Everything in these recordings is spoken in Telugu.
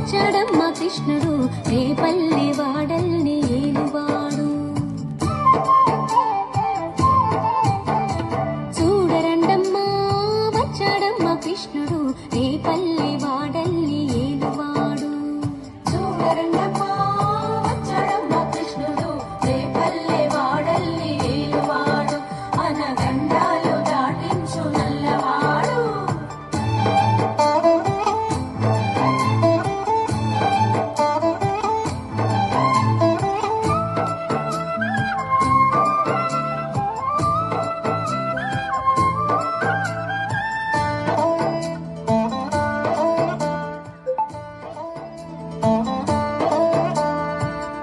వచ్చాడమ్మ కృష్ణుడు రేపల్లె వాడల్ని ఏలువాడు. చూడరండమ్మా వచ్చాడమ్మ కృష్ణుడు రేపల్లె వాడల్ని ఏలువాడు. చూడరండమ్మా వచ్చాడమ్మ కృష్ణుడు రేపల్లె వాడల్ని ఏలువాడు. అనగండాలు దాటించు నల్లవాడు.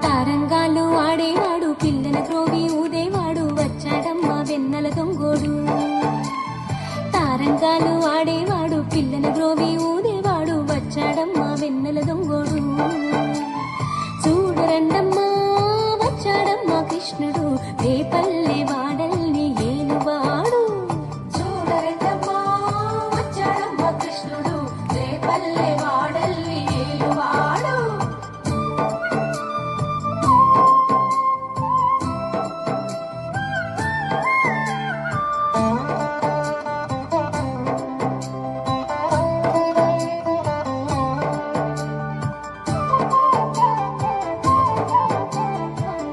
తారంగాలు ఆడేవాడు పిల్లల క్రోవి ఊదేవాడు వచ్చాడమ్మ వెన్నెల దొంగోడు. తారంగాలు ఆడేవాడు పిల్లల గ్రోవి ఊదేవాడు వచ్చాడమ్మ వెన్నెల దొంగోడు. చూడరండమ్మా వచ్చాడమ్మ కృష్ణుడు రేపల్లె వాడల్ని ఏలువాడు. చూడరండమ్మా వచ్చాడమ్మ కృష్ణుడు రేపల్లె వాడల్ని ఏలువాడు.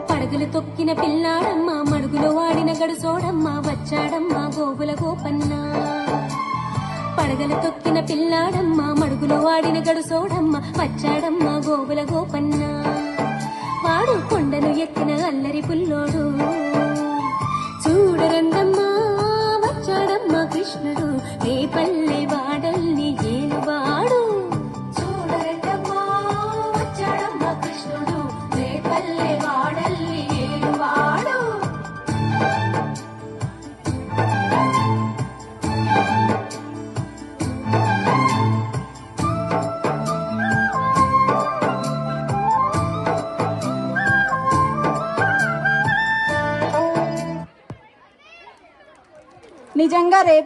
పడగలు తొక్కిన పిల్లాడమ్మ మడుగులో వాడిన గడుసోడమ్మ వచ్చాడమ్మ గోగుల గోపన్న. పడగలు తొక్కిన పిల్లాడమ్మ మడుగులో వాడిన గడుసోడమ్మ వచ్చాడమ్మ గోగుల గోపన్న. వాడు కొండను ఎక్కిన అల్లరి పుల్లోడు. చూడరండమ్మా వచ్చాడమ్మ కృష్ణుడు రేపల్లె వాడల్ని ఏలువాడు. చూడరండమ్మా వచ్చాడమ్మ కృష్ణుడు రేపల్లె వాడల్ని ఏలువాడు. నిజంగా రేపు